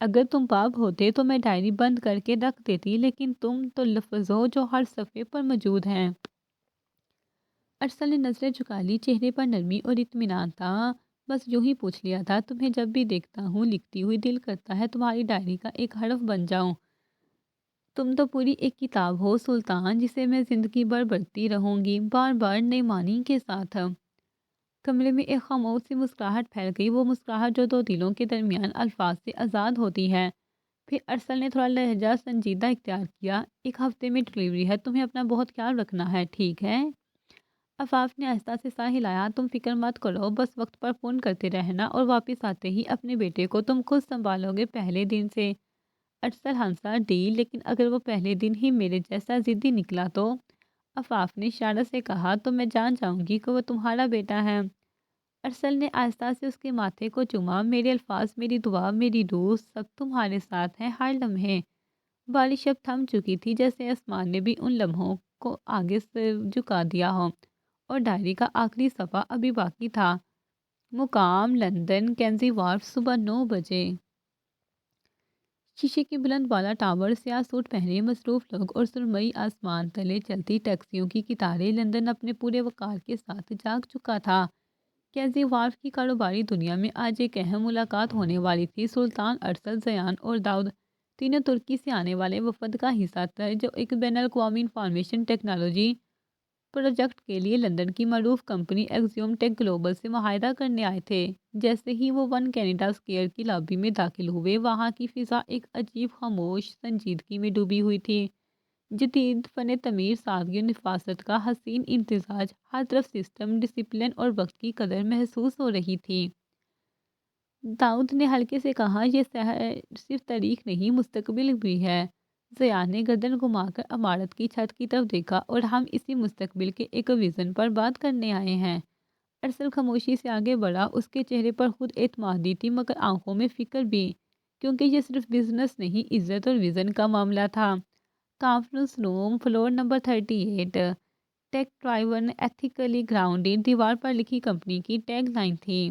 اگر تم پاپ ہوتے تو میں ڈائری بند کر کے رکھ دیتی، لیکن تم تو لفظ ہو جو ہر صفحے پر موجود ہیں۔ ارسل نے نظریں جھکا لی، چہرے پر نرمی اور اطمینان تھا۔ بس یوں ہی پوچھ لیا تھا، تمہیں جب بھی دیکھتا ہوں لکھتی ہوئی دل کرتا ہے تمہاری ڈائری کا ایک حرف بن جاؤں۔ تم تو پوری ایک کتاب ہو سلطان، جسے میں زندگی بھر پڑھتی رہوں گی، بار بار نئے معنی کے ساتھ۔ کمرے میں ایک خاموش سی مسکراہٹ پھیل گئی، وہ مسکراہٹ جو دو دلوں کے درمیان الفاظ سے آزاد ہوتی ہے۔ پھر ارسل نے تھوڑا لہجہ سنجیدہ اختیار کیا، ایک ہفتے میں ڈلیوری ہے، تمہیں اپنا بہت خیال رکھنا ہے، ٹھیک ہے؟ آفاف نے آہستہ سے سا ہلایا، تم فکر مت کرو، بس وقت پر فون کرتے رہنا اور واپس آتے ہی اپنے بیٹے کو تم خود سنبھالو گے پہلے دن سے۔ ارسل ہنسا، ڈیل، لیکن اگر وہ پہلے دن ہی میرے جیسا ضدی نکلا تو؟ آفاف نے اشارہ سے کہا، تو میں جان جاؤں گی کہ وہ تمہارا بیٹا ہے۔ ارسل نے آہستہ سے اس کے ماتھے کو چوما، میرے الفاظ، میری دعا، میری روح، سب تمہارے ساتھ ہیں ہر لمحے۔ بارش اب تھم چکی تھی، جیسے آسمان نے بھی ان لمحوں کو آگے سے جھکا دیا ہو، اور ڈائری کا آخری صفحہ ابھی باقی تھا۔ مقام لندن کینزی وارف، صبح 9 بجے۔ شیشے کی بلند بالا ٹاور، سیاہ سوٹ پہنے مصروف لوگ اور سرمئی آسمان تلے چلتی ٹیکسیوں کی قطاریں، لندن اپنے پورے وقار کے ساتھ جاگ چکا تھا۔ کینزی وارف کی کاروباری دنیا میں آج ایک اہم ملاقات ہونے والی تھی۔ سلطان، ارسل، زیان اور داؤد تینوں ترکی سے آنے والے وفد کا حصہ تھے، جو ایک بین الاقوامی انفارمیشن ٹیکنالوجی پروجیکٹ کے لیے لندن کی معروف کمپنی ایکزیوم ٹیک گلوبل سے معاہدہ کرنے آئے تھے۔ جیسے ہی وہ ون کینیڈا اسکوائر کی لابی میں داخل ہوئے، وہاں کی فضا ایک عجیب خاموش سنجیدگی میں ڈوبی ہوئی تھی۔ جدید فن تعمیر، سادگی اور نفاست کا حسین امتزاج، ہر طرف سسٹم، ڈسپلن اور وقت کی قدر محسوس ہو رہی تھی۔ داؤد نے ہلکے سے کہا، یہ شہر صرف تاریخ نہیں، مستقبل بھی ہے۔ زیان نے گردن گھما کر عمارت کی چھت کی طرف دیکھا، اور ہم اسی مستقبل کے ایک ویژن پر بات کرنے آئے ہیں۔ ارسل خاموشی سے آگے بڑھا، اس کے چہرے پر خود اعتمادی تھی، مگر آنکھوں میں فکر بھی، کیونکہ یہ صرف بزنس نہیں، عزت اور ویژن کا معاملہ تھا۔ Conference room, floor number 38۔ ٹیک ڈرائیون، ایتھیکلی گراؤنڈڈ، دیوار پر لکھی کمپنی کی ٹیگ لائن تھی۔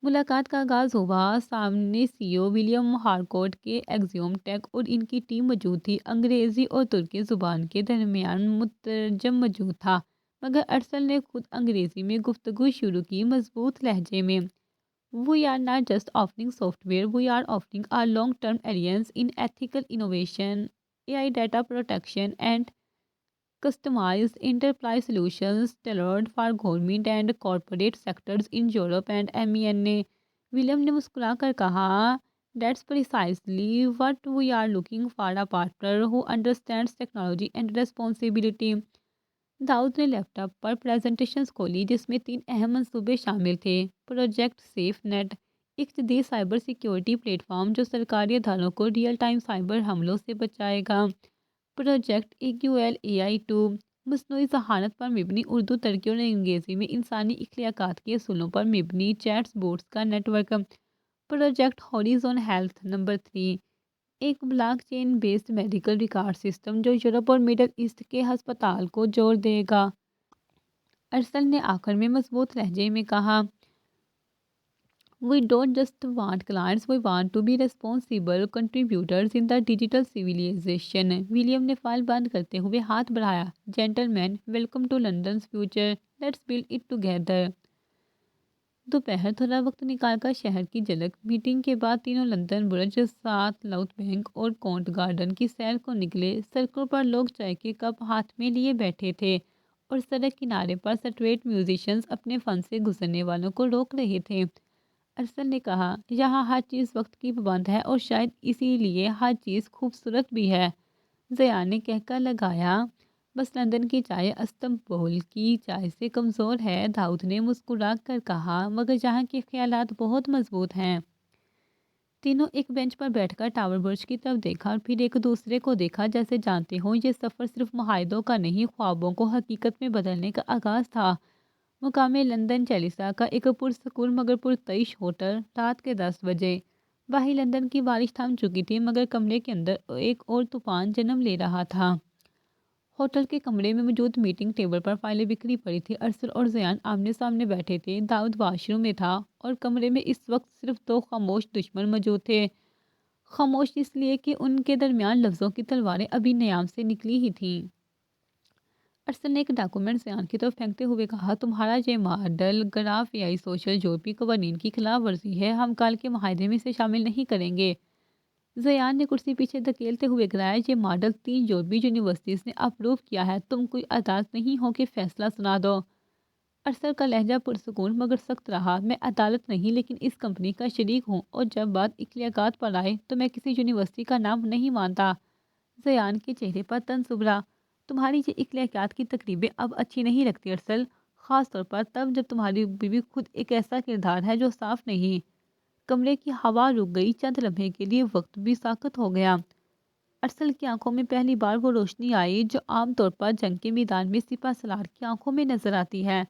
ملاقات کا آغاز ہوا۔ سامنے سی او ولیم ہارکوٹ کے ایکزیوم ٹیک اور ان کی ٹیم موجود تھی۔ انگریزی اور ترکی زبان کے درمیان مترجم موجود تھا، مگر ارسل نے خود انگریزی میں گفتگو شروع کی، مضبوط لہجے میں۔ We are not just offering software, we are offering a long-term alliance in ethical innovation, AI data protection, and customized enterprise solutions tailored for government and corporate sectors in Europe and MENA۔ William نے مسکرا کر کہا، That's precisely what we are looking for, a partner who understands technology and responsibility۔ داؤد نے لیپ top پر presentations کھولی، جس میں 3 اہم منصوبے شامل تھے۔ پروجیکٹ سیف نیٹ، ایک جدید سائبر سیکیورٹی پلیٹ فارم جو سرکاری اداروں کو ریئل ٹائم سائبر حملوں سے بچائے گا۔ پروجیکٹ EQUAI2، مصنوعی ذہانت پر مبنی، اردو، ترکی اور انگریزی میں انسانی اخلاقیات کے اصولوں پر مبنی چیٹس بوٹس کا network. Project Horizon health number 3، ایک block chain based medical record system جو یورپ اور مڈل ایسٹ کے ہسپتال کو جوڑ دے گا۔ ارسل نے آخر میں مضبوط لہجے میں کہا، We don't just want clients, we want to be responsible contributors in the digital civilization۔ William نے فائل بند کرتے ہوئے ہاتھ بڑھایا، Gentlemen, welcome to London's future, let's build it together۔ دوپہر تھوڑا وقت نکال کر شہر کی جھلک۔ میٹنگ کے بعد تینوں لندن برج، ساتھ لاؤتھ بینک اور کونٹ گارڈن کی سیر کو نکلے۔ سڑکوں پر لوگ چائے کے کپ ہاتھ میں لیے بیٹھے تھے، اور سڑک کنارے پر سٹریٹ میوزیشنز اپنے فن سے گزرنے والوں کو روک رہے تھے۔ ارسل نے کہا، یہاں ہر چیز وقت کی پابند ہے، اور شاید اسی لیے ہر چیز خوبصورت بھی ہے۔ زیان نے کہہ کر لگایا، بس لندن کی چائے استنبول کی چائے سے کمزور ہے۔ داؤد نے مسکرا کر کہا، مگر یہاں کے خیالات بہت مضبوط ہیں۔ تینوں ایک بینچ پر بیٹھ کر ٹاور برج کی طرف دیکھا، اور پھر ایک دوسرے کو دیکھا، جیسے جانتے ہوں یہ سفر صرف معاہدوں کا نہیں، خوابوں کو حقیقت میں بدلنے کا آغاز تھا۔ مقام لندن چیلسا کا ایک پرسکون مگر پرتعیش ہوٹل، رات کے 10 بجے۔ باہر لندن کی بارش تھم چکی تھی، مگر کمرے کے اندر ایک اور طوفان جنم لے رہا تھا۔ ہوٹل کے کمرے میں موجود میٹنگ ٹیبل پر فائلیں بکھری پڑی تھی۔ ارسل اور زیان آمنے سامنے بیٹھے تھے۔ داؤد واش روم میں تھا، اور کمرے میں اس وقت صرف 2 خاموش دشمن موجود تھے، خاموش اس لیے کہ ان کے درمیان لفظوں کی تلواریں ابھی نیام سے نکلی ہی تھیں۔ ارسل نے ایک ڈاکومنٹ زیان کی طرف پھینکتے ہوئے کہا، تمہارا یہ ماڈل گراف AI سوشل یورپی قوانین کی خلاف ورزی ہے، ہم کال کے معاہدے میں اسے شامل نہیں کریں گے۔ زیان نے کرسی پیچھے دھکیلتے ہوئے گرایا، یہ ماڈل 3 یورپی یونیورسٹیز نے اپروو کیا ہے، تم کوئی عدالت نہیں ہو کہ فیصلہ سنا دو۔ ارسل کا لہجہ پرسکون مگر سخت رہا، میں عدالت نہیں لیکن اس کمپنی کا شریک ہوں، اور جب بات اخلاقیات پر آئے تو میں کسی یونیورسٹی کا نام نہیں مانتا۔ زیان کے چہرے پر طنز ابھرا، تمہاری یہ اخلاقیات کی تقریبیں اب اچھی نہیں لگتی ارسل، خاص طور پر تب جب تمہاری بیوی خود ایک ایسا کردار ہے جو صاف نہیں۔ کمرے کی ہوا رک گئی، چند لمحے کے لیے وقت بھی ساکت ہو گیا۔ ارسل کی آنکھوں میں پہلی بار وہ روشنی آئی جو عام طور پر جنگ کے میدان میں سپہ سالار کی آنکھوں میں نظر آتی ہے۔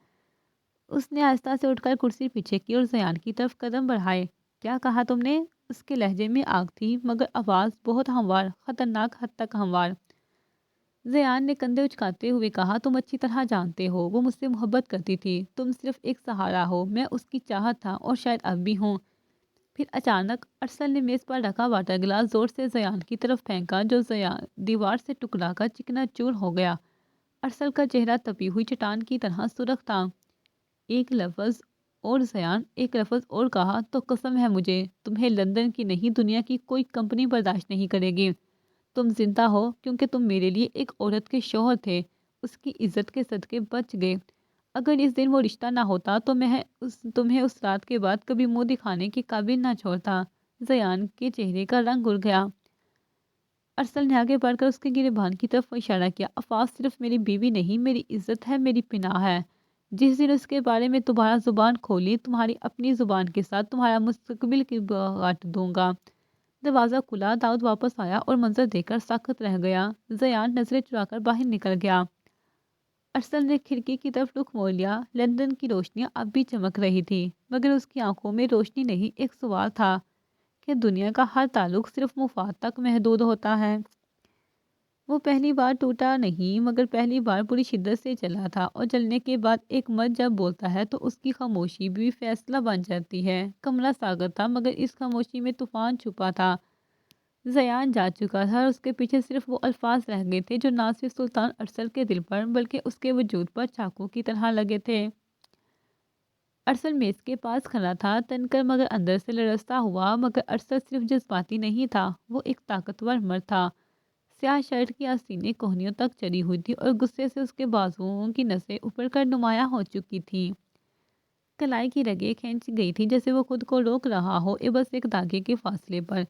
اس نے آہستہ سے اٹھ کر کرسی پیچھے کی اور زیان کی طرف قدم بڑھائے۔ کیا کہا تم نے؟ اس کے لہجے میں آگ تھی مگر آواز بہت ہموار، خطرناک حد تک ہموار۔ زیان نے کندھے اچکاتے ہوئے کہا، تم اچھی طرح جانتے ہو وہ مجھ سے محبت کرتی تھی، تم صرف ایک سہارا ہو، میں اس کی چاہت تھا اور شاید اب بھی ہوں۔ پھر اچانک ارسل نے میز پر رکھا واٹر گلاس زور سے زیان کی طرف پھینکا جو دیوار سے ٹکرا کر چکنا چور ہو گیا۔ ارسل کا چہرہ تپی ہوئی چٹان کی طرح سرخ تھا۔ ایک لفظ اور زیان، ایک لفظ اور کہا تو قسم ہے مجھے، تمہیں لندن کی نہیں دنیا کی کوئی کمپنی برداشت نہیں کرے گی۔ تم زندہ ہو کیونکہ تم میرے لیے ایک عورت کے شوہر تھے، اس کی عزت کے صدقے بچ گئے۔ اگر اس دن وہ رشتہ نہ ہوتا تو میں تمہیں اس رات کے بعد کبھی منہ دکھانے کے قابل نہ چھوڑتا۔ زیان کے چہرے کا رنگ اڑ گیا۔ ارسل نے آگے بڑھ کر اس کے گریبان کی طرف اشارہ کیا، آفاق صرف میری بیوی نہیں، میری عزت ہے، میری پناہ ہے۔ جس دن اس کے بارے میں دوبارہ زبان کھولی، تمہاری اپنی زبان کے ساتھ تمہارا مستقبل کی بات دوں گا۔ دروازہ کھلا، داؤد واپس آیا اور منظر دیکھ کر ساکت رہ گیا۔ زیان نظریں چرا کر باہر نکل گیا۔ ارسل نے کھڑکی کی طرف رخ موڑ لیا۔ لندن کی روشنیاں اب بھی چمک رہی تھی مگر اس کی آنکھوں میں روشنی نہیں، ایک سوال تھا کہ دنیا کا ہر تعلق صرف مفاد تک محدود ہوتا ہے۔ وہ پہلی بار ٹوٹا نہیں مگر پہلی بار پوری شدت سے جلا تھا، اور جلنے کے بعد ایک مرد جب بولتا ہے تو اس کی خاموشی بھی فیصلہ بن جاتی ہے۔ کمرہ ساکت تھا مگر اس خاموشی میں طوفان چھپا تھا۔ زیان جا چکا تھا اور اس کے پیچھے صرف وہ الفاظ رہ گئے تھے جو نہ صرف سلطان ارسل کے دل پر بلکہ اس کے وجود پر چاقو کی طرح لگے تھے۔ ارسل میز کے پاس کھڑا تھا، تن کر مگر اندر سے لرزتا ہوا، مگر ارسل صرف جذباتی نہیں تھا، وہ ایک طاقتور مرد تھا۔ سیاہ شرٹ کی آستینیں کوہنیوں تک چڑھی ہوئی تھی اور غصے سے اس کے بازوؤں کی نسیں اوپر کر نمایاں ہو چکی تھیں۔ کلائی کی رگیں کھینچ گئی تھی جیسے وہ خود کو روک رہا ہو، بس ایک دھاگے کے فاصلے پر۔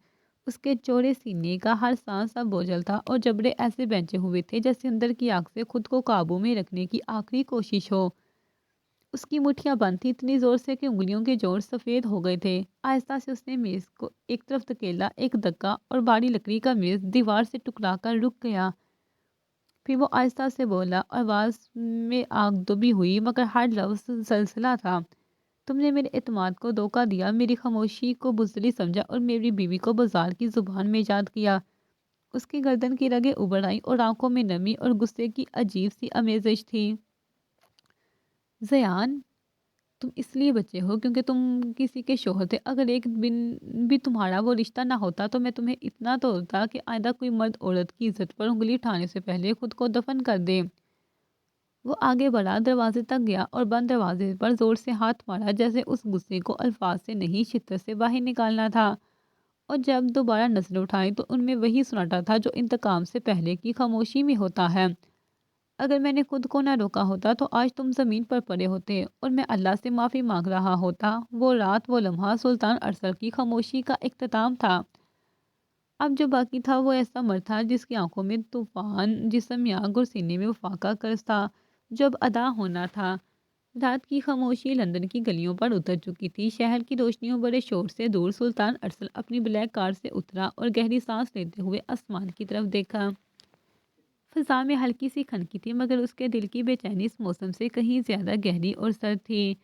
اس کے چوڑے سینے کا ہر سانس اب بوجھل تھا اور جبڑے ایسے بینچے ہوئے تھے جیسے اندر کی آگ سے خود کو قابو میں رکھنے کی آخری کوشش ہو۔ اس کی مٹھیاں بند تھی اتنی زور سے کہ انگلیوں کے جوڑ سفید ہو گئے تھے۔ آہستہ سے اس نے میز کو ایک طرف دھکیلا، ایک دھکا اور بھاری لکڑی کا میز دیوار سے ٹکرا کر رک گیا۔ پھر وہ آہستہ سے بولا، آواز میں آگ دبی ہوئی مگر ہر لفظ زلزلہ تھا، تم نے میرے اعتماد کو دھوکہ دیا، میری خاموشی کو بزدلی سمجھا اور میری بیوی کو بازار کی زبان میں یاد کیا۔ اس کی گردن کی رگیں ابھر آئیں اور آنکھوں میں نمی اور غصے کی عجیب سی آمیزش تھی۔ زیان، تم اس لیے بچے ہو کیونکہ تم کسی کے شوہر تھے، اگر ایک دن بھی تمہارا وہ رشتہ نہ ہوتا تو میں تمہیں اتنا توڑتا کہ آئندہ کوئی مرد عورت کی عزت پر انگلی اٹھانے سے پہلے خود کو دفن کر دے۔ وہ آگے بڑھا، دروازے تک گیا اور بند دروازے پر زور سے ہاتھ مارا جیسے اس غصے کو الفاظ سے نہیں شدت سے باہر نکالنا تھا، اور جب دوبارہ نظر اٹھائی تو ان میں وہی سناٹا تھا جو انتقام سے پہلے کی خاموشی میں ہوتا ہے۔ اگر میں نے خود کو نہ روکا ہوتا تو آج تم زمین پر پڑے ہوتے اور میں اللہ سے معافی مانگ رہا ہوتا۔ وہ رات، وہ لمحہ سلطان ارسل کی خاموشی کا اختتام تھا۔ اب جو باقی تھا وہ ایسا مرد تھا جس کی آنکھوں میں طوفان، جسم میں آگ اور سینے میں وفا کا قرض تھا جو اب ادا ہونا تھا۔ رات کی خاموشی لندن کی گلیوں پر اتر چکی تھی، شہر کی روشنیوں بڑے شور سے دور۔ سلطان ارسل اپنی بلیک کار سے اترا اور گہری سانس لیتے ہوئے آسمان کی طرف دیکھا۔ فضا میں ہلکی سی کھنکی تھی مگر اس کے دل کی بے چینی اس موسم سے کہیں زیادہ گہری اور سرد تھی۔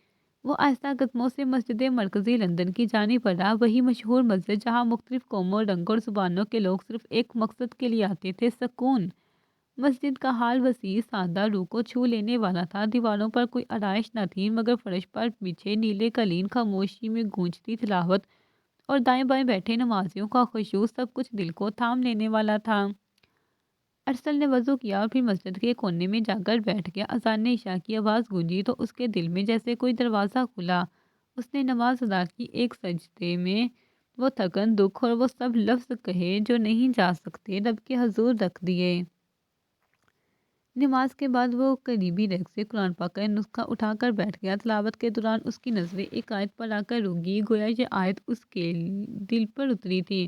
وہ آہستہ قدموں سے مسجد مرکزی لندن کی جانب بڑھا، وہی مشہور مسجد جہاں مختلف قوموں، رنگوں اور زبانوں کے لوگ صرف ایک مقصد کے لیے آتے تھے، سکون۔ مسجد کا حال وسیع، سادہ، روح کو چھو لینے والا تھا۔ دیواروں پر کوئی آرائش نہ تھی مگر فرش پر بچھے نیلے قالین، خاموشی میں گونجتی تلاوت اور دائیں بائیں بیٹھے نمازیوں کا خشوع سب کچھ دل کو تھام لینے والا تھا۔ ارسل نے وضو کیا اور پھر مسجد کے کونے میں جا کر بیٹھ گیا۔ اذان عشاء کی آواز گونجی تو اس کے دل میں جیسے کوئی دروازہ کھلا۔ اس نے نماز ادا کی، ایک سجدے میں وہ تھکن، دکھ اور وہ سب لفظ کہے جو نہیں جا سکتے رب کے حضور رکھ دیے۔ نماز کے بعد وہ قریبی ریک سے قرآن پاک کا نسخہ اٹھا کر بیٹھ گیا۔ تلاوت کے دوران اس کی نظریں ایک آیت پر آ کر رک گئی، گویا یہ آیت اس کے دل پر اتری تھی۔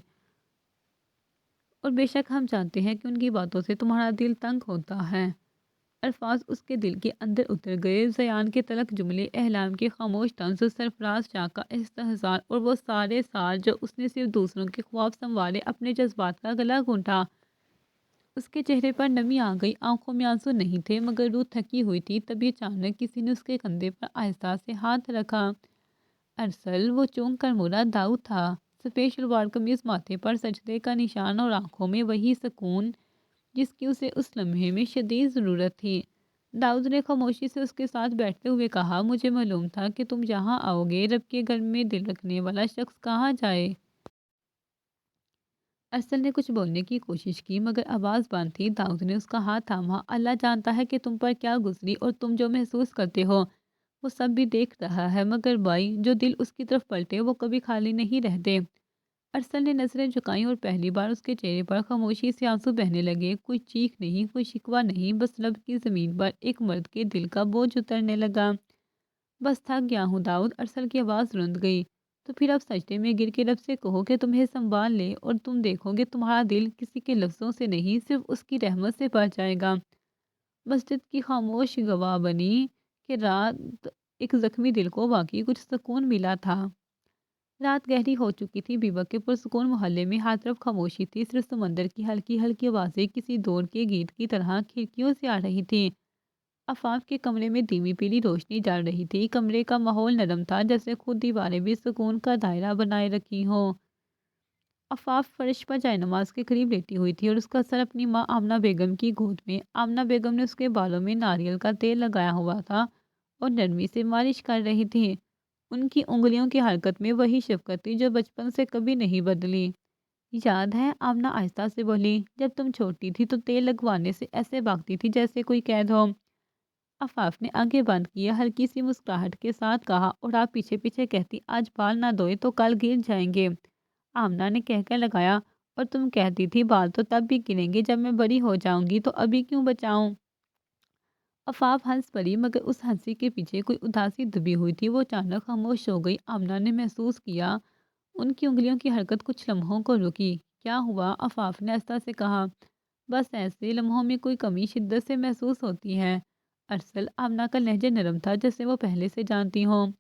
اور بے شک ہم جانتے ہیں کہ ان کی باتوں سے تمہارا دل تنگ ہوتا ہے۔ الفاظ اس کے دل کے اندر اتر گئے، زیان کے تلک جملے، احلام کے خاموش طنز، سرفراز شاہ کا استحضار اور وہ سارے سار جو اس نے صرف دوسروں کے خواب سنوارے اپنے جذبات کا گلا گھونٹا۔ اس کے چہرے پر نمی آ گئی، آنکھوں میں آنسو نہیں تھے مگر روح تھکی ہوئی تھی۔ تبھی اچانک کسی نے اس کے کندھے پر آہستہ سے ہاتھ رکھا۔ ارسل وہ چونک کر مڑا، داؤد تھا، سفید شلوار قمیض، ماتھے پر سجدے کا نشان اور آنکھوں میں وہی سکون جس کی اسے اس لمحے میں شدید ضرورت تھی۔ داؤد نے خاموشی سے اس کے ساتھ بیٹھتے ہوئے کہا، مجھے معلوم تھا کہ تم یہاں آؤ گے، رب کے گھر میں دل رکھنے والا شخص کہاں جائے؟ ارسل نے کچھ بولنے کی کوشش کی مگر آواز بند تھی۔ داؤد نے اس کا ہاتھ تھاما، اللہ جانتا ہے کہ تم پر کیا گزری اور تم جو محسوس کرتے ہو وہ سب بھی دیکھ رہا ہے، مگر بھائی جو دل اس کی طرف پلٹے وہ کبھی خالی نہیں رہتے۔ ارسل نے نظریں جھکائیں اور پہلی بار اس کے چہرے پر خاموشی سے آنسو بہنے لگے۔ کوئی چیخ نہیں، کوئی شکوہ نہیں، بس رب کی زمین پر ایک مرد کے دل کا بوجھ اترنے لگا۔ بس تھک گیا ہوں داؤد، ارسل کی آواز رند گئی۔ تو پھر اب سجدے میں گر کے رب سے کہو کہ تمہیں سنبھال لے اور تم دیکھو گے تمہارا دل کسی کے لفظوں سے نہیں صرف اس کی رحمت سے بھر جائے گا۔ مسجد کی خاموش گواہ بنی کہ رات ایک زخمی دل کو واقعی کچھ سکون ملا تھا۔ رات گہری ہو چکی تھی، بیبک کے پرسکون محلے میں ہر طرف خاموشی تھی، صرف سمندر کی ہلکی ہلکی آوازیں کسی دور کے گیت کی طرح کھڑکیوں سے آ رہی تھی۔ آفاق کے کمرے میں دھیمی پیلی روشنی جل رہی تھی، کمرے کا ماحول نرم تھا جیسے خود دیواریں بھی سکون کا دائرہ بنائے رکھی ہوں۔ آفاق فرش پر جائے نماز کے قریب لیٹی ہوئی تھی اور اس کا سر اپنی ماں آمنہ بیگم کی گود میں۔ آمنہ بیگم نے اس کے بالوں میں ناریل کا تیل لگایا ہوا تھا اور نرمی سے مالش کر رہی تھی۔ ان کی انگلیوں کی حرکت میں وہی شفقت تھی جو بچپن سے کبھی نہیں بدلی۔ یاد ہے؟ آمنہ آہستہ سے بولی، جب تم چھوٹی تھی تو تیل لگوانے سے ایسے بھاگتی تھی جیسے کوئی قید ہو۔ آفاف نے آنکھیں بند کیا، ہلکی سی مسکراہٹ کے ساتھ کہا، اور آپ پیچھے پیچھے کہتی آج بال نہ دھوئے تو کل گر جائیں گے۔ آمنہ نے کہہ کر لگایا، اور تم کہتی تھی بال تو تب بھی گریں گے جب میں بڑی ہو جاؤں گی، تو ابھی کیوں بچاؤں؟ آفاف ہنس پڑی مگر اس ہنسی کے پیچھے کوئی اداسی دبی ہوئی تھی۔ وہ اچانک خاموش ہو گئی۔ آمنہ نے محسوس کیا ان کی انگلیوں کی حرکت کچھ لمحوں کو رکی۔ کیا ہوا؟ آفاف نے آہستہ سے کہا، بس ایسے لمحوں میں کوئی کمی شدت سے محسوس ہوتی ہے۔ ارسل، آمنہ کا لہجہ نرم تھا جیسے وہ پہلے سے جانتی ہوں۔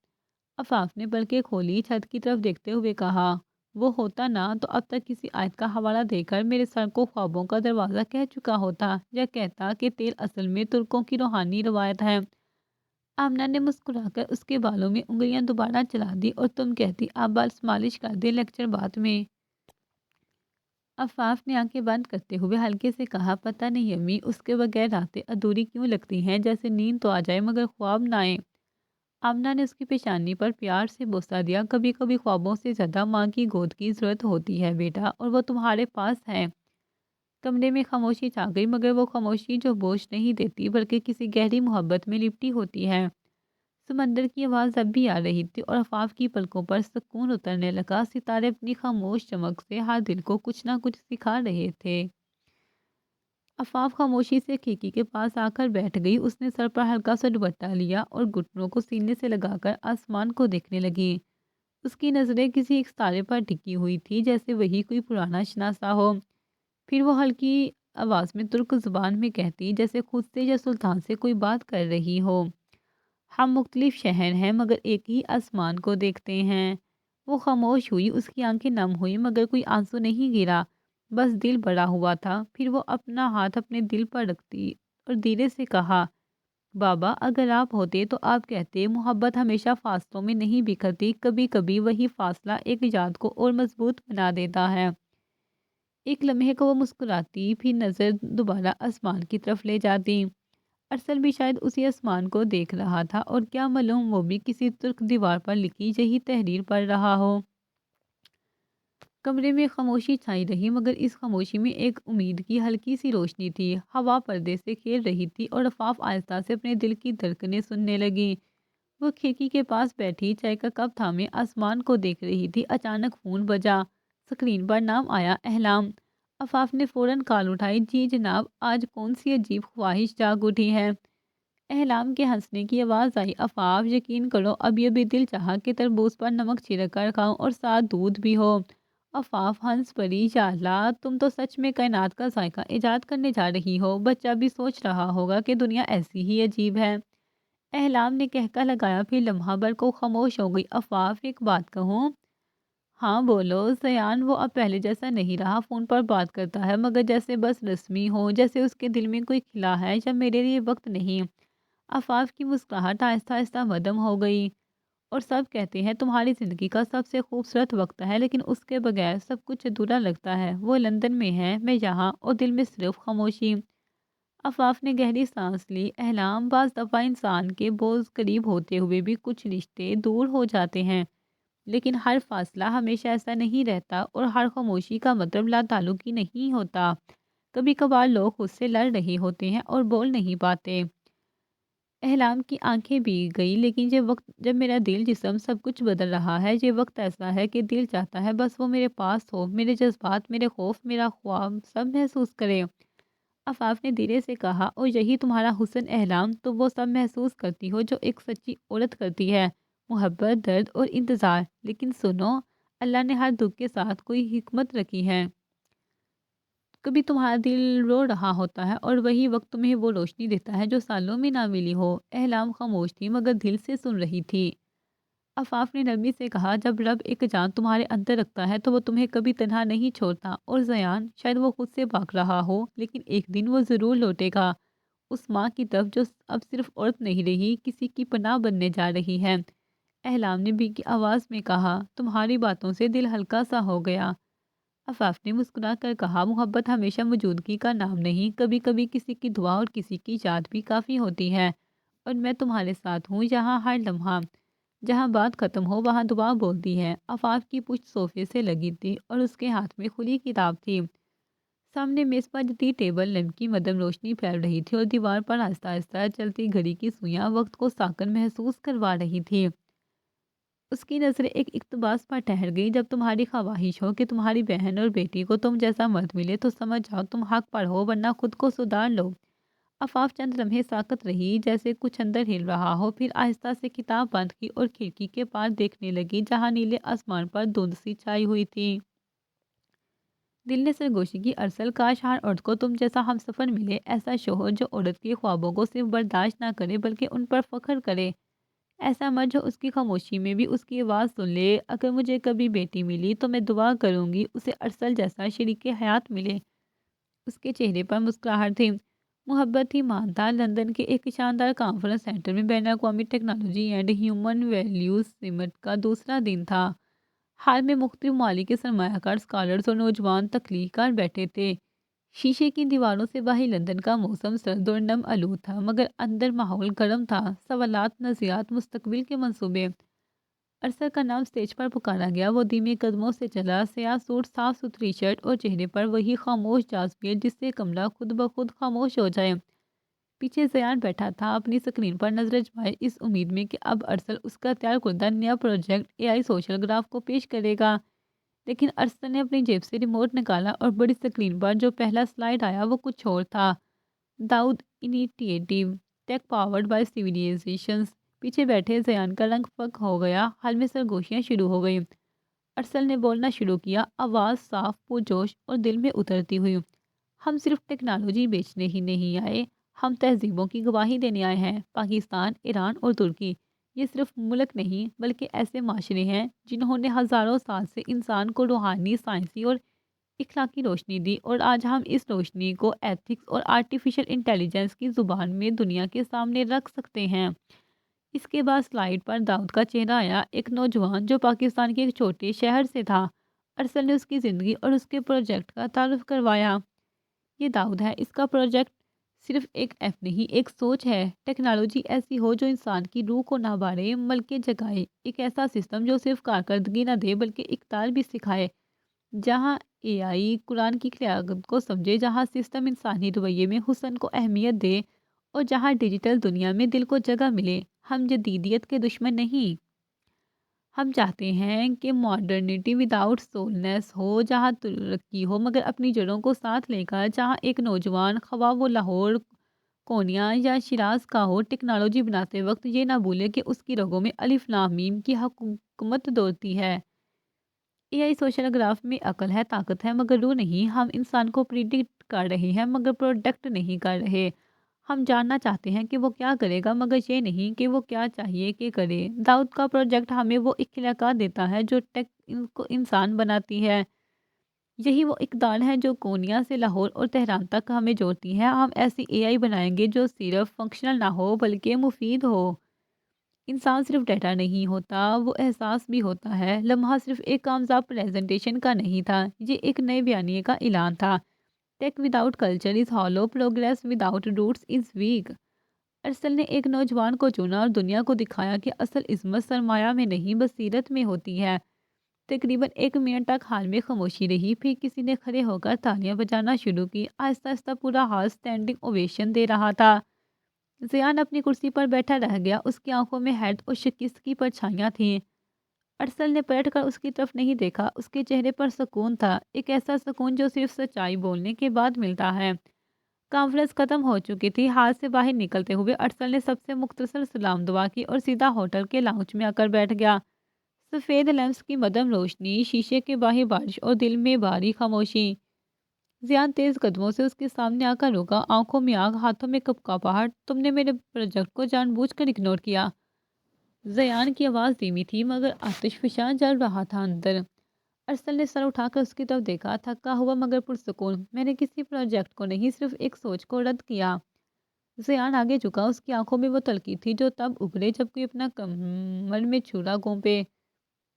آفاف نے پلکیں کھولی، چھت کی طرف دیکھتے ہوئے کہا، وہ ہوتا نا تو اب تک کسی آیت کا حوالہ دے کر میرے سر کو خوابوں کا دروازہ کہہ چکا ہوتا، یا کہتا کہ تیل اصل میں ترکوں کی روحانی روایت ہے۔ آمنہ نے مسکرا کر اس کے بالوں میں انگلیاں دوبارہ چلا دی، اور تم کہتی آپ بال مالش کر دے لیکچر بعد میں۔ آفاف نے آنکھیں بند کرتے ہوئے ہلکے سے کہا، پتہ نہیں امی، اس کے بغیر راتیں ادھوری کیوں لگتی ہیں، جیسے نیند تو آ جائے مگر خواب نہ آئے۔ آمنہ نے اس کی پیشانی پر پیار سے بوسہ دیا، کبھی کبھی خوابوں سے زیادہ ماں کی گود کی ضرورت ہوتی ہے بیٹا، اور وہ تمہارے پاس ہے۔ کمرے میں خاموشی چھا گئی مگر وہ خاموشی جو بوجھ نہیں دیتی بلکہ کسی گہری محبت میں لپٹی ہوتی ہے۔ سمندر کی آواز اب بھی آ رہی تھی اور آفاف کی پلکوں پر سکون اترنے لگا۔ ستارے اپنی خاموش چمک سے ہر دل کو کچھ نہ کچھ سکھا رہے تھے۔ آفاف خاموشی سے کھڑکی کے پاس آ کر بیٹھ گئی۔ اس نے سر پر ہلکا سا دوپٹہ لیا اور گھٹنوں کو سینے سے لگا کر آسمان کو دیکھنے لگی۔ اس کی نظریں کسی ایک ستارے پر ٹکی ہوئی تھی جیسے وہی کوئی پرانا شناسا ہو۔ پھر وہ ہلکی آواز میں ترک زبان میں کہتی جیسے خود سے یا سلطان سے کوئی بات کر رہی ہو، ہم مختلف شہر ہیں مگر ایک ہی آسمان کو دیکھتے ہیں۔ وہ خاموش ہوئی، اس کی آنکھیں نم ہوئی مگر کوئی آنسو نہیں گرا، بس دل بڑا ہوا تھا۔ پھر وہ اپنا ہاتھ اپنے دل پر رکھتی اور دھیرے سے کہا، بابا اگر آپ ہوتے تو آپ کہتے محبت ہمیشہ فاصلوں میں نہیں بکھرتی، کبھی کبھی وہی فاصلہ ایک یاد کو اور مضبوط بنا دیتا ہے۔ ایک لمحے کو وہ مسکراتی، پھر نظر دوبارہ آسمان کی طرف لے جاتی۔ ارسل بھی شاید اسی آسمان کو دیکھ رہا تھا، اور کیا معلوم وہ بھی کسی ترک دیوار پر لکھی یہی تحریر پڑھ رہا ہو۔ کمرے میں خاموشی چھائی رہی، مگر اس خاموشی میں ایک امید کی ہلکی سی روشنی تھی۔ ہوا پردے سے کھیل رہی تھی اور آفاف آہستہ سے اپنے دل کی دھڑکنیں سننے لگی۔ وہ کھڑکی کے پاس بیٹھی چائے کا کپ تھامے آسمان کو دیکھ رہی تھی۔ اچانک فون بجا۔ اسکرین پر نام آیا، احلام۔ آفاف نے فوراً کال اٹھائی۔ جی جناب، آج کون سی عجیب خواہش جاگ اٹھی ہے؟ احلام کے ہنسنے کی آواز آئی۔ آفاف، یقین کرو، ابھی ابھی دل چاہا کہ تربوز پر نمک چھڑک کر کھاؤں اور ساتھ دودھ بھی ہو۔ آفاف ہنس پڑی۔ یا اللہ، تم تو سچ میں کائنات کا ذائقہ ایجاد کرنے جا رہی ہو۔ بچہ بھی سوچ رہا ہوگا کہ دنیا ایسی ہی عجیب ہے۔ احلام نے کہکا لگایا، پھر لمحہ بھر کو خاموش ہو گئی۔ آفاف، ایک بات کہوں؟ ہاں بولو زیان۔ وہ اب پہلے جیسا نہیں رہا، فون پر بات کرتا ہے مگر جیسے بس رسمی ہو، جیسے اس کے دل میں کوئی کھلا ہے یا میرے لیے وقت نہیں۔ آفاف کی مسکراہٹ آہستہ آہستہ مدھم ہو گئی۔ اور سب کہتے ہیں تمہاری زندگی کا سب سے خوبصورت وقت ہے، لیکن اس کے بغیر سب کچھ ادھورا لگتا ہے۔ وہ لندن میں ہے، میں یہاں، اور دل میں صرف خاموشی۔ آفاف نے گہری سانس لی۔ احلام، بعض دفعہ انسان کے بہت قریب ہوتے ہوئے بھی کچھ رشتے دور ہو جاتے ہیں، لیکن ہر فاصلہ ہمیشہ ایسا نہیں رہتا، اور ہر خاموشی کا مطلب لا تعلقی نہیں ہوتا۔ کبھی کبھار لوگ خود سے لڑ رہے ہوتے ہیں اور بول نہیں پاتے۔ احلام کی آنکھیں بھیگ گئی۔ لیکن یہ وقت جب میرا دل جسم سب کچھ بدل رہا ہے، یہ وقت ایسا ہے کہ دل چاہتا ہے بس وہ میرے پاس ہو، میرے جذبات، میرے خوف، میرا خواب سب محسوس کرے۔ آفاف نے دھیرے سے کہا، اور یہی تمہارا حسن احلام، تو وہ سب محسوس کرتی ہو جو ایک سچی عورت کرتی ہے، محبت، درد اور انتظار۔ لیکن سنو، اللہ نے ہر دکھ کے ساتھ کوئی حکمت رکھی ہے۔ کبھی تمہارا دل رو رہا ہوتا ہے اور وہی وقت تمہیں وہ روشنی دیتا ہے جو سالوں میں نہ ملی ہو۔ احلام خاموش تھی مگر دل سے سن رہی تھی۔ آفاف نے نرمی سے کہا، جب رب ایک جان تمہارے اندر رکھتا ہے تو وہ تمہیں کبھی تنہا نہیں چھوڑتا۔ اور زیان، شاید وہ خود سے بھاگ رہا ہو، لیکن ایک دن وہ ضرور لوٹے گا، اس ماں کی طرف جو اب صرف عورت نہیں رہی، کسی کی پناہ بننے جا رہی ہے۔ احلام نے بھی کی آواز میں کہا، تمہاری باتوں سے دل ہلکا سا ہو گیا۔ آفاف نے مسکرا کر کہا، محبت ہمیشہ موجودگی کا نام نہیں، کبھی کبھی کسی کی دعا اور کسی کی یاد بھی کافی ہوتی ہے۔ اور میں تمہارے ساتھ ہوں یہاں ہر لمحہ۔ جہاں بات ختم ہو وہاں دعا بولتی ہے۔ آفاف کی پشت صوفے سے لگی تھی اور اس کے ہاتھ میں کھلی کتاب تھی۔ سامنے میز پر جدید ٹیبل لیمپ کی مدم روشنی پھیل رہی تھی، اور دیوار پر آہستہ آہستہ چلتی گھڑی کی سوئیاں وقت کو ساکن محسوس کروا رہی تھی۔ اس کی نظر ایک اقتباس پر ٹھہر گئی، جب تمہاری خواہش ہو کہ تمہاری بہن اور بیٹی کو تم جیسا مرد ملے تو سمجھ جاؤ تم حق پر ہو، ورنہ خود کو سدھار لو۔ آفاف چند لمحے ساکت رہی، جیسے کچھ اندر ہل رہا ہو، پھر آہستہ سے کتاب بند کی اور کھڑکی کے پار دیکھنے لگی جہاں نیلے آسمان پر دھند سی چھائی ہوئی تھی۔ دل نے سرگوشی کی، ارسل، کاش ہر عورت کو تم جیسا ہم سفر ملے، ایسا شوہر جو عورت کے خوابوں کو صرف برداشت نہ کرے بلکہ ان پر فخر کرے، ایسا مرد جو اس کی خاموشی میں بھی اس کی آواز سن لے۔ اگر مجھے کبھی بیٹی ملی تو میں دعا کروں گی اسے ارسل جیسا شریک حیات ملے۔ اس کے چہرے پر مسکراہٹ تھی، محبت ہی مان تھا۔ لندن کے ایک شاندار کانفرنس سینٹر میں بین الاقوامی ٹیکنالوجی اینڈ ہیومن ویلیوز سمٹ کا دوسرا دن تھا۔ ہال میں مختلف ممالک کے سرمایہ کار، اسکالرز اور نوجوان تخلیق کار بیٹھے تھے۔ شیشے کی دیواروں سے باہر لندن کا موسم سرد اور نم آلود تھا، مگر اندر ماحول گرم تھا۔ سوالات، نظریات، مستقبل کے منصوبے۔ ارسل کا نام سٹیج پر پکارا گیا۔ وہ دھیمے قدموں سے چلا، سیاہ سوٹ، صاف ستھری شرٹ اور چہرے پر وہی خاموش جاذبیت جس سے کمرہ خود بخود خاموش ہو جائے۔ پیچھے زیان بیٹھا تھا، اپنی سکرین پر نظر جمائے، اس امید میں کہ اب ارسل اس کا تیار کردہ نیا پروجیکٹ اے آئی سوشل گراف کو پیش کرے گا۔ لیکن ارسل نے اپنی جیب سے ریموٹ نکالا اور بڑی سکرین پر جو پہلا سلائیڈ آیا وہ کچھ اور تھا۔ داؤد انیٹیٹیو، ٹیک پاورڈ بائی سیویلائزیشنز۔ پیچھے بیٹھے زیان کا رنگ فک ہو گیا، حال میں سرگوشیاں شروع ہو گئیں۔ ارسل نے بولنا شروع کیا، آواز صاف، پرجوش اور دل میں اترتی ہوئی۔ ہم صرف ٹیکنالوجی بیچنے ہی نہیں آئے، ہم تہذیبوں کی گواہی دینے آئے ہیں۔ پاکستان، ایران اور ترکی، یہ صرف ملک نہیں بلکہ ایسے معاشرے ہیں جنہوں نے ہزاروں سال سے انسان کو روحانی، سائنسی اور اخلاقی روشنی دی، اور آج ہم اس روشنی کو ایتھکس اور آرٹیفیشل انٹیلیجنس کی زبان میں دنیا کے سامنے رکھ سکتے ہیں۔ اس کے بعد سلائیڈ پر داؤد کا چہرہ آیا، ایک نوجوان جو پاکستان کے ایک چھوٹے شہر سے تھا۔ ارسل نے اس کی زندگی اور اس کے پروجیکٹ کا تعارف کروایا۔ یہ داؤد ہے، اس کا پروجیکٹ صرف ایک ایپ نہیں، ایک سوچ ہے۔ ٹیکنالوجی ایسی ہو جو انسان کی روح کو نہ بارے بلکہ جگائے، ایک ایسا سسٹم جو صرف کارکردگی نہ دے بلکہ اقدار بھی سکھائے۔ جہاں اے آئی قرآن کی قیادت کو سمجھے، جہاں سسٹم انسانی رویے میں حسن کو اہمیت دے، اور جہاں ڈیجیٹل دنیا میں دل کو جگہ ملے۔ ہم جدیدیت کے دشمن نہیں، ہم چاہتے ہیں کہ ماڈرنٹی وداؤٹ سولنس ہو، جہاں ترقی ہو مگر اپنی جڑوں کو ساتھ لے کر، جہاں ایک نوجوان خواہ وہ لاہور، کونیا یا شیراز کا ہو، ٹیکنالوجی بناتے وقت یہ نہ بھولے کہ اس کی رگوں میں الف لام میم کی حکومت دوڑتی ہے۔ اے آئی سوشل گراف میں عقل ہے، طاقت ہے مگر روح نہیں۔ ہم انسان کو پریڈکٹ کر رہے ہیں مگر پروڈکٹ نہیں کر رہے۔ ہم جاننا چاہتے ہیں کہ وہ کیا کرے گا مگر یہ نہیں کہ وہ کیا چاہیے کہ کرے۔ داؤد کا پروجیکٹ ہمیں وہ اخلاقیات دیتا ہے جو ٹیک کو انسان بناتی ہے۔ یہی وہ اقدار ہے جو کونیا سے لاہور اور تہران تک ہمیں جوڑتی ہے۔ ہم ایسی اے آئی بنائیں گے جو صرف فنکشنل نہ ہو بلکہ مفید ہو۔ انسان صرف ڈیٹا نہیں ہوتا، وہ احساس بھی ہوتا ہے۔ لمحہ صرف ایک کامیاب پریزنٹیشن کا نہیں تھا، یہ ایک نئے بیانیے کا اعلان تھا۔ Tech without culture is hollow, progress without roots is weak. Arsal نے ایک نوجوان کو چنا اور دنیا کو دکھایا کہ اصل عظمت سرمایہ میں نہیں بصیرت میں ہوتی ہے۔ تقریباً 1 منٹ تک حال میں خاموشی رہی، پھر کسی نے کھڑے ہو کر تالیاں بجانا شروع کی۔ آہستہ آہستہ پورا ہال اسٹینڈنگ اوویشن دے رہا تھا۔ زیان اپنی کرسی پر بیٹھا رہ گیا، اس کی آنکھوں میں حیرت اور شکست کی پرچھائیاں تھیں۔ ارسل نے پلٹ کر اس کی طرف نہیں دیکھا، اس کے چہرے پر سکون تھا، ایک ایسا سکون جو صرف سچائی بولنے کے بعد ملتا ہے۔ کانفرنس ختم ہو چکی تھی، ہال سے باہر نکلتے ہوئے ارسل نے سب سے مختصر سلام دعا کی اور سیدھا ہوٹل کے لاؤنج میں آ کر بیٹھ گیا۔ سفید لیمپس کی مدھم روشنی، شیشے کے باہر بارش اور دل میں بھاری خاموشی۔ زیان تیز قدموں سے اس کے سامنے آ کر رکا، آنکھوں میں آگ، ہاتھوں میں کپکپاہٹ۔ تم نے میرے پروجیکٹ کو جان بوجھ کر اگنور کیا۔ زیان کی آواز دھیمی تھی مگر آتش فشاں جل رہا تھا اندر۔ ارسل نے سر اٹھا کر اس کی طرف دیکھا، تھکا ہوا مگر پرسکون۔ میں نے کسی پروجیکٹ کو نہیں، صرف ایک سوچ کو رد کیا۔ زیان آگے جھکا، اس کی آنکھوں میں وہ تلخی تھی جو تب ابھرے جب کوئی اپنا کمر میں چھرا گھونپے۔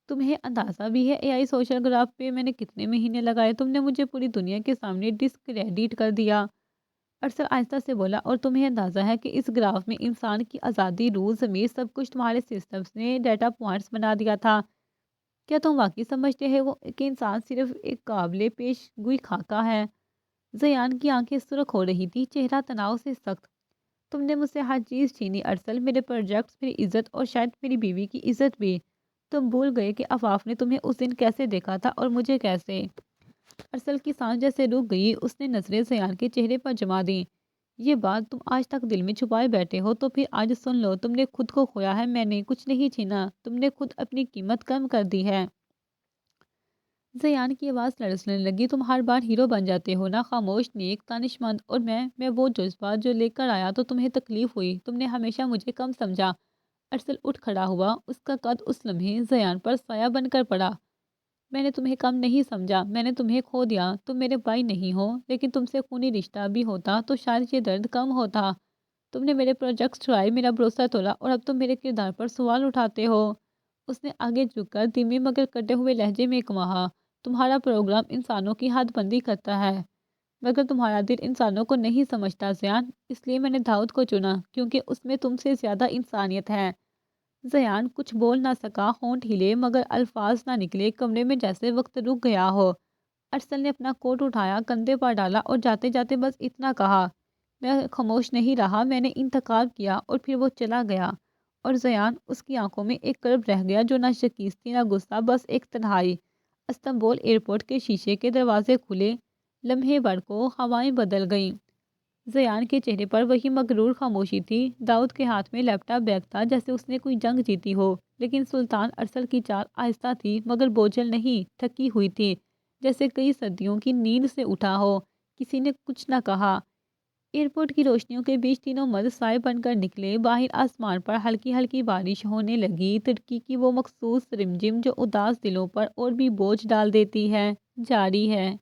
تمہیں اندازہ بھی ہے اے آئی سوشل گراف پہ میں نے کتنے مہینے لگائے؟ تم نے مجھے پوری دنیا کے سامنے ڈسکریڈٹ کر دیا۔ ارسل آہستہ سے بولا، اور تمہیں اندازہ ہے کہ اس گراف میں انسان کی آزادی، روح، ضمیر، سب کچھ تمہارے سسٹمز نے ڈیٹا پوائنٹس بنا دیا تھا۔ کیا تم واقعی سمجھتے ہو کہ انسان صرف ایک قابل پیش گوئی خاکہ ہے؟ زیان کی آنکھیں سرخ ہو رہی تھی، چہرہ تناؤ سے سخت۔ تم نے مجھ سے ہر چیز چھینی ارسل، میرے پروجیکٹس، میری عزت اور شاید میری بیوی کی عزت بھی۔ تم بھول گئے کہ آفاف نے تمہیں اس دن کیسے دیکھا تھا اور مجھے کیسے۔ ارسل کی سانس جیسے رک گئی، اس نے نظریں زیان کے چہرے پر جما دیں۔ یہ بات تم آج تک دل میں چھپائے بیٹھے ہو تو پھر آج سن لو، تم نے خود کو کھویا ہے، میں نے کچھ نہیں چھینا، تم نے خود اپنی قیمت کم کر دی ہے۔ زیان کی آواز لرزنے لگی، تم ہر بار ہیرو بن جاتے ہو نا، خاموش، نیک، دانشمند، اور میں وہ جذبات جو لے کر آیا تو تمہیں تکلیف ہوئی، تم نے ہمیشہ مجھے کم سمجھا۔ ارسل اٹھ کھڑا ہوا، اس کا قد اس لمحے زیان پر سایہ بن کر پڑا۔ میں نے تمہیں کم نہیں سمجھا، میں نے تمہیں کھو دیا۔ تم میرے بھائی نہیں ہو، لیکن تم سے خونی رشتہ بھی ہوتا تو شاید یہ درد کم ہوتا۔ تم نے میرے پروجیکٹس چھڑائے، میرا بھروسہ تولا، اور اب تم میرے کردار پر سوال اٹھاتے ہو۔ اس نے آگے جھک کر دھیمے مگر کٹے ہوئے لہجے میں کہا، تمہارا پروگرام انسانوں کی حد بندی کرتا ہے مگر تمہارا دل انسانوں کو نہیں سمجھتا زیان، اس لیے میں نے داؤد کو چنا کیونکہ اس میں تم سے زیادہ انسانیت ہے۔ زیان کچھ بول نہ سکا، ہونٹ ہلے مگر الفاظ نہ نکلے، کمرے میں جیسے وقت رک گیا ہو۔ ارسل نے اپنا کوٹ اٹھایا، کندھے پر ڈالا اور جاتے جاتے بس اتنا کہا، میں خاموش نہیں رہا، میں نے انتخاب کیا، اور پھر وہ چلا گیا۔ اور زیان، اس کی آنکھوں میں ایک کرب رہ گیا جو نہ شکست تھی نہ غصہ، بس ایک تنہائی۔ استنبول ایئرپورٹ کے شیشے کے دروازے کھلے، لمحے بھر کو ہوائیں بدل گئیں۔ زیان کے چہرے پر وہی مغرور خاموشی تھی۔ داؤد کے ہاتھ میں لیپ ٹاپ بیگ تھا جیسے اس نے کوئی جنگ جیتی ہو، لیکن سلطان ارسل کی چال آہستہ تھی مگر بوجھل نہیں، تھکی ہوئی تھی، جیسے کئی صدیوں کی نیند سے اٹھا ہو۔ کسی نے کچھ نہ کہا۔ ایئرپورٹ کی روشنیوں کے بیچ تینوں مرد سائے بن کر نکلے، باہر آسمان پر ہلکی ہلکی بارش ہونے لگی، ترکی کی وہ مخصوص رمجم جو اداس دلوں پر اور بھی بوجھ ڈال دیتی ہے، جاری ہے۔